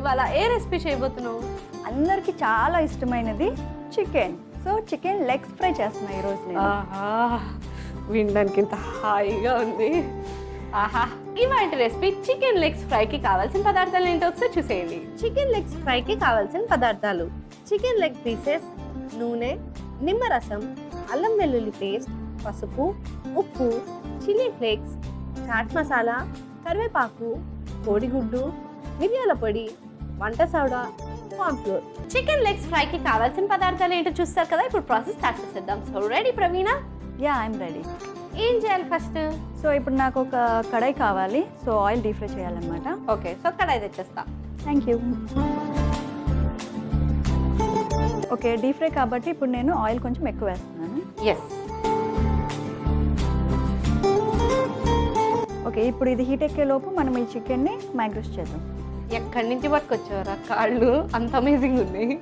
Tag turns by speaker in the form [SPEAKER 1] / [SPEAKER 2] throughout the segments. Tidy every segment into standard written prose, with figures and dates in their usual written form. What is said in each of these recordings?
[SPEAKER 1] ఇవాళ ఏ రెసిపీ చేయబోతున్నావు?
[SPEAKER 2] అందరికి చాలా ఇష్టమైనది chicken. So chicken legs fry చేస్తున్నా ఈరోజు నేను.
[SPEAKER 1] వినడానికి ఇంత హాయిగా ఉంది. ఆహా, ఇవాళ రెసిపీ చికెన్ లెగ్స్ ఫ్రైకి కావాల్సిన పదార్థాలు ఏంటో ఒకసారి చూసేయండి.
[SPEAKER 3] చికెన్ లెగ్స్ ఫ్రైకి కావాల్సిన పదార్థాలు: చికెన్ లెగ్ పీసెస్, నూనె, నిమ్మరసం, అల్లం వెల్లుల్లి పేస్ట్, పసుపు, ఉప్పు, చిల్లీ ఫ్లేక్స్, చాట్ మసాలా, కరివేపాకు, కోడిగుడ్డు, మిరియాల పొడి, వంట సోడా, కార్న్ఫ్లోర్.
[SPEAKER 1] చికెన్ లెగ్స్ ఫ్రైకి కావాల్సిన పదార్థాలు ఏంటో చూస్తారు కదా. ఇప్పుడు ప్రాసెస్ స్టార్ట్ చేసేద్దాం. So ready Praveena?
[SPEAKER 2] Yeah, I am ready.
[SPEAKER 1] ఏం చేయాలి ఫస్ట్?
[SPEAKER 2] సో ఇప్పుడు నాకు ఒక కడాయి కావాలి. సో ఆయిల్ డీప్ ఫ్రై చేయాలన్నమాట.
[SPEAKER 1] ఓకే, సో కడాయి తెచ్చేస్తా.
[SPEAKER 2] Thank you. Okay, deep fry కాబట్టి ఇప్పుడు నేను ఆయిల్ కొంచెం ఎక్కువ వేస్తున్నాను.
[SPEAKER 1] ఎస్.
[SPEAKER 2] ఓకే, ఇప్పుడు ఇది హీట్ ఎక్కే లోపు మనం ఈ చికెన్ని మ్యాగ్రేట్ చేద్దాం.
[SPEAKER 1] ఎక్కడి నుంచి పట్టుకొచ్చారా కాళ్ళు? అంత అమేజింగ్ ఉన్నాయి.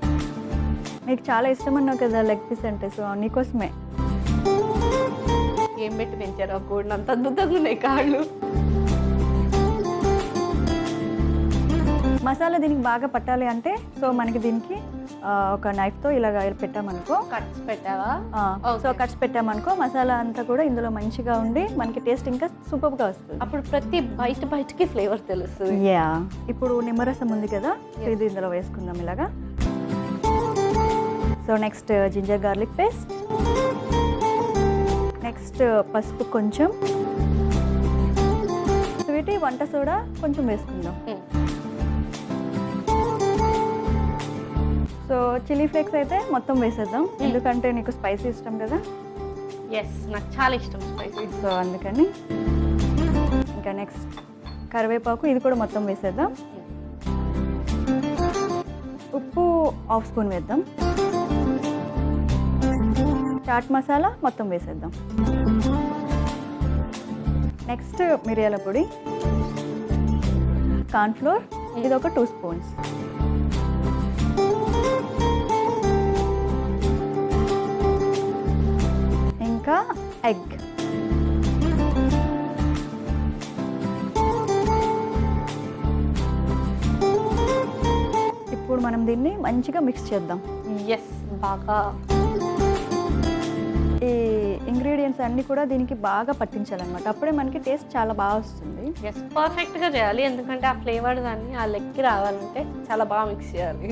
[SPEAKER 2] నీకు చాలా ఇష్టం అన్నావు కదా లెగ్ పీస్ అంటే, సో నీకోసమే.
[SPEAKER 1] ఏం పెట్టి పెంచారా కోడిని? అంత అద్భుతంగా ఉన్నాయి కాళ్ళు.
[SPEAKER 2] మసాలా దీనికి బాగా పట్టాలి అంటే సో మనకి దీనికి ఒక నైఫ్తో ఇలాగ పెట్టామనుకో,
[SPEAKER 1] కట్స్ పెట్టావా?
[SPEAKER 2] సో కట్స్ పెట్టామనుకో మసాలా అంతా కూడా ఇందులో మంచిగా ఉండి మనకి టేస్ట్ ఇంకా సూపర్గా వస్తుంది.
[SPEAKER 1] అప్పుడు ప్రతి బయటకి ఫ్లేవర్ తెలుస్తుంది.
[SPEAKER 2] యా, ఇప్పుడు నిమ్మరసం ఉంది కదా, సో ఇది ఇందులో వేసుకుందాం ఇలాగా. So next ginger garlic paste, next పసుపు కొంచెం, స్వీట్ వంట సోడా కొంచెం వేసుకుందాం. సో చిల్లీ ఫ్లేక్స్ అయితే మొత్తం వేసేద్దాం, ఎందుకంటే నీకు స్పైసీ ఇష్టం కదా.
[SPEAKER 1] ఎస్, నాకు చాలా ఇష్టం స్పైసీ.
[SPEAKER 2] సో అందుకని ఇంకా నెక్స్ట్ కరివేపాకు, ఇది కూడా మొత్తం వేసేద్దాం. ఉప్పు హాఫ్ స్పూన్ వేద్దాం. చాట్ మసాలా మొత్తం వేసేద్దాం. నెక్స్ట్ మిరియాల పొడి, కార్న్ఫ్లోర్, ఇది ఒక 2 స్పూన్స్. ఇంకా ఎగ్. ఇప్పుడు మనం దీన్ని మంచిగా మిక్స్ చేద్దాం.
[SPEAKER 1] ఎస్, బాగా
[SPEAKER 2] ఈ ఇంగ్రీడియంట్స్ అన్నీ కూడా దీనికి బాగా పట్టించాలన్నమాట, అప్పుడే మనకి టేస్ట్ చాలా బాగా వస్తుంది.
[SPEAKER 1] ఎస్, పర్ఫెక్ట్గా చేయాలి, ఎందుకంటే ఆ ఫ్లేవర్ దాన్ని ఆ లెక్కి రావాలంటే చాలా బాగా మిక్స్ చేయాలి.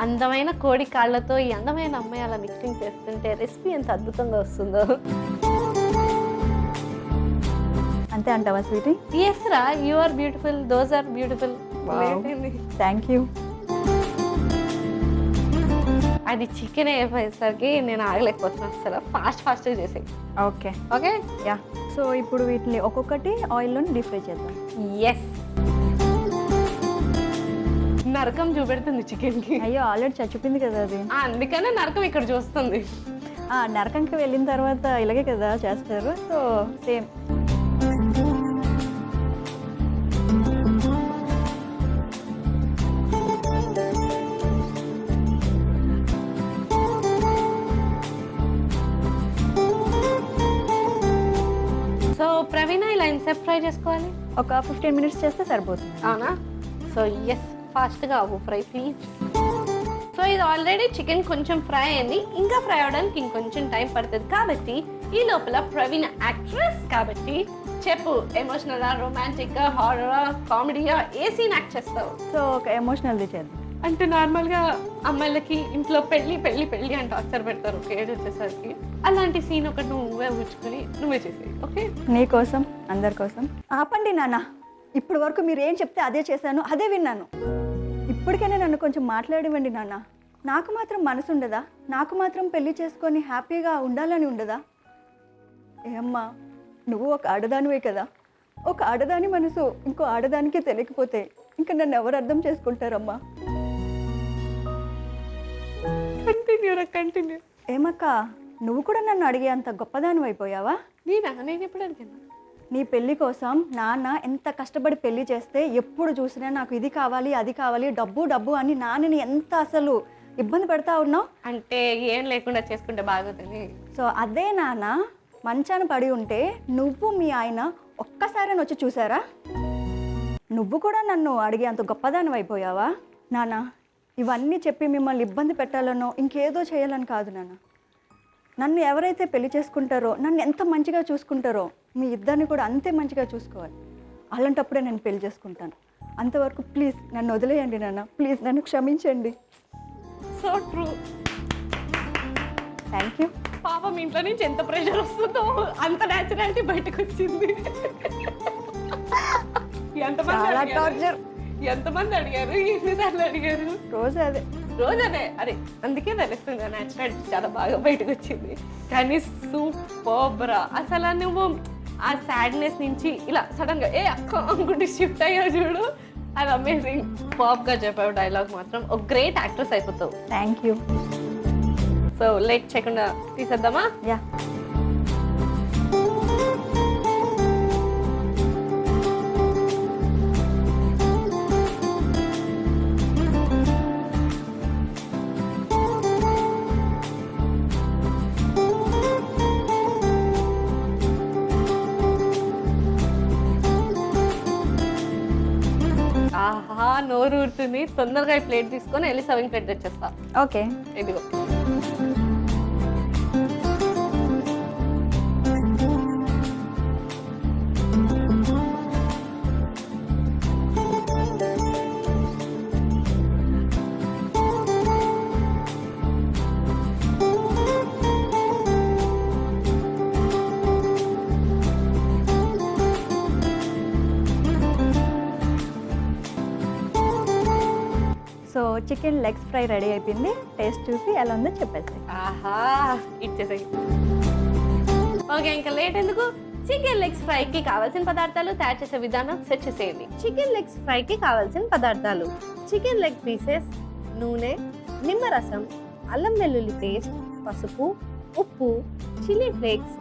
[SPEAKER 1] అందమైన కోడి కాళ్ళతో ఈ అందమైన అమ్మాయి అలా మిక్సింగ్ చేస్తుంటే రెసిపీ ఎంత అద్భుతంగా వస్తుందో.
[SPEAKER 2] అంతే అంటావా స్వీటీ?
[SPEAKER 1] ఎస్ రా, you are beautiful, those are beautiful.
[SPEAKER 2] Thank you.
[SPEAKER 1] అది చికెన్ అయిపోయేసరికి నేను ఆగలేకపోతున్నాను అసలు. ఫాస్ట్గా చేసేయి.
[SPEAKER 2] Okay
[SPEAKER 1] okay,
[SPEAKER 2] yeah. సో ఇప్పుడు వీటిని ఒక్కొక్కటి ఆయిల్లో డీప్ ఫ్రై చేద్దాం.
[SPEAKER 1] ఎస్. నరకం చూపెడుతుంది చికెన్కి.
[SPEAKER 2] అయ్యో, ఆల్రెడీ చచ్చిపోయింది కదా అది.
[SPEAKER 1] అందుకనే నరకం ఇక్కడ చూస్తుంది.
[SPEAKER 2] నరకంకి వెళ్ళిన తర్వాత ఇలాగే కదా చేస్తారు, సో సేమ్.
[SPEAKER 1] సో ప్రవీణ, ఇలా ఎంతసేపు ఫ్రై చేసుకోవాలి?
[SPEAKER 2] ఒక 15 మినిట్స్ చేస్తే సరిపోతుంది.
[SPEAKER 1] అవునా? సో ఎస్, ఫాస్ట్గా అవ్వు ఫ్రై ప్లీజ్. సో ఇది ఆల్రెడీ చికెన్ కొంచెం ఫ్రై అయింది, ఇంకా ఫ్రై అవడానికి ఇంకొంచెం టైం పడుతుంది. కాబట్టి ఈ లోపల ప్రవీణ యాక్ట్రెస్ కాబట్టి చెప్పు, ఎమోషనలా, రొమాంటిక్గా, హారరా, కామెడీయా, ఏ సీన్ యాక్ట్ చేస్తావు?
[SPEAKER 2] సో ఒక ఎమోషనల్ది చేద్దాం.
[SPEAKER 1] అంటే నార్మల్గా అమ్మాయిలకి ఇంట్లో పెళ్ళి పెళ్ళి పెళ్ళి అంటే టార్చర్ పెడతారు ఏజ్ వచ్చేసరికి. అలాంటి సీన్ ఒకటి నువ్వే ఊహించుకొని నువ్వే చేసేయి. ఓకే,
[SPEAKER 2] నీ కోసం, అందరి కోసం. ఆపండి నాన్న, ఇప్పటి వరకు మీరు ఏం చెప్తే అదే చేశాను, అదే విన్నాను. ఇప్పటికైనా నన్ను కొంచెం మాట్లాడివ్వండి నాన్న. నాకు మాత్రం మనసు ఉండదా? నాకు మాత్రం పెళ్లి చేసుకొని హ్యాపీగా ఉండాలని ఉండదా? ఏమ్మా, నువ్వు ఒక ఆడదానివే కదా. ఒక ఆడదాని మనసు ఇంకో ఆడదానికి తెలియకపోతే ఇంకా నన్ను ఎవరు అర్థం చేసుకుంటారమ్మా?
[SPEAKER 1] కంటిన్యూ.
[SPEAKER 2] ఏమక్క, నువ్వు కూడా నన్ను అడిగే అంత గొప్పదాని అయిపోయావా?
[SPEAKER 1] నేను ఎప్పుడు అడిగాను?
[SPEAKER 2] నీ పెళ్లి కోసం నాన్న ఎంత కష్టపడి పెళ్లి చేస్తే ఎప్పుడు చూసినా నాకు ఇది కావాలి, అది కావాలి, డబ్బు డబ్బు అని నాన్నని ఎంత అసలు ఇబ్బంది పెడతా ఉన్నావు.
[SPEAKER 1] అంటే ఏం లేకుండా చేసుకుంటే బాగుంటుంది.
[SPEAKER 2] సో అదే నాన్న మంచాన పడి ఉంటే నువ్వు మీ ఆయన ఒక్కసారి వచ్చి చూసారా? నువ్వు కూడా నన్ను అడిగే అంత గొప్పదానం అయిపోయావా? నాన్న, ఇవన్నీ చెప్పి మిమ్మల్ని ఇబ్బంది పెట్టాలనో ఇంకేదో చేయాలని కాదు నాన్న. నన్ను ఎవరైతే పెళ్లి చేసుకుంటారో, నన్ను ఎంత మంచిగా చూసుకుంటారో మీ ఇద్దరిని కూడా అంతే మంచిగా చూసుకోవాలి. అలాంటప్పుడే నేను పెళ్లి చేసుకుంటాను. అంతవరకు ప్లీజ్ నన్ను వదిలేయండి నాన్న, ప్లీజ్ నన్ను క్షమించండి.
[SPEAKER 1] So true.
[SPEAKER 2] Thank you.
[SPEAKER 1] పాపం ఇంట్లో నుంచి ఎంత ప్రెషర్ వస్తుందో అంత న్యాచురాలిటీ బయటకు వచ్చింది.
[SPEAKER 2] చాలా టార్చర్.
[SPEAKER 1] ఎంతమంది అడిగారు, ఎన్నిసార్లు అడిగారు?
[SPEAKER 2] రోజు అదే.
[SPEAKER 1] అరే అందుకే తెలుస్తుంది న్యాచురాలిటీ చాలా బాగా బయటకు వచ్చింది. కానీ సూపర్ రా. అసలు నువ్వు ఆ సాడ్నెస్ నుంచి ఇలా సడన్ గా ఏ అక్క అనుకుంటే షిఫ్ట్ అయ్యావు చూడు, అది అమేజింగ్. పాప్ గా చెప్పావు డైలాగ్ మాత్రం. ఒక గ్రేట్ యాక్ట్రెస్ అయిపోతావు.
[SPEAKER 2] Thank you.
[SPEAKER 1] సో లేట్ చేయకుండా తీసేద్దామా?
[SPEAKER 2] యా.
[SPEAKER 1] ఆహా, నోరు ఊరుతుంది. తొందరగా ఈ ప్లేట్ తీసుకొని వెళ్ళి సర్వింగ్ ప్లేట్ తెచ్చేస్తా.
[SPEAKER 2] ఓకే.
[SPEAKER 1] ఇదిగో.
[SPEAKER 2] So chicken legs fry ready అయిపోయింది. టేస్ట్ చూసి ఎలా ఉందో చెప్పేసి.
[SPEAKER 1] ఆహా, ఇచ్చేసాయి. ఓకే, ఇంకా లేట్ ఎందుకు? చికెన్ లెగ్స్ ఫ్రైకి కావాల్సిన పదార్థాలు, తయారు చేసే విధానం సెట్ చేసేయండి.
[SPEAKER 3] చికెన్ లెగ్స్ ఫ్రైకి కావాల్సిన పదార్థాలు: చికెన్ లెగ్ పీసెస్, నూనె, నిమ్మరసం, అల్లం వెల్లుల్లి పేస్ట్, పసుపు, ఉప్పు, చిల్లీ ఫ్లేక్స్,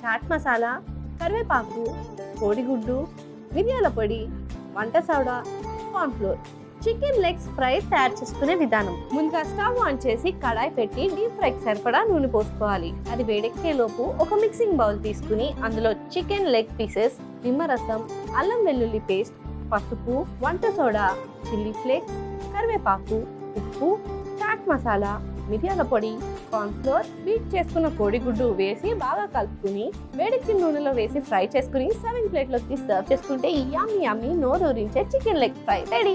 [SPEAKER 3] చాట్ మసాలా, కరివేపాకు, కోడిగుడ్డు, మిరియాల పొడి, వంట soda, cornflour. Chicken legs fry తయారు చేసుకునే విధానం: ముందుగా స్టవ్ ఆన్ చేసి కడాయి పెట్టి డీప్ ఫ్రైకి సరిపడా నూనె పోసుకోవాలి. అది వేడెక్కే లోపు ఒక మిక్సింగ్ బౌల్ తీసుకుని అందులో చికెన్ లెగ్ పీసెస్, నిమ్మరసం, అల్లం వెల్లుల్లి పేస్ట్, పసుపు, వంట సోడా, చిల్లీ ఫ్లేక్స్, కరివేపాకు, ఉప్పు, చాట్ మసాలా, మిరియాల పొడి, కార్న్ఫ్లోర్, బీట్ చేసుకున్న కోడిగుడ్డు వేసి బాగా కలుపుకుని వేడెక్కిన నూనెలో వేసి ఫ్రై చేసుకుని సర్వింగ్ ప్లేట్లోకి సర్వ్ చేసుకుంటే యమ్మీ యమ్మీ నోరూరించే చికెన్ లెగ్ ఫ్రై రెడీ.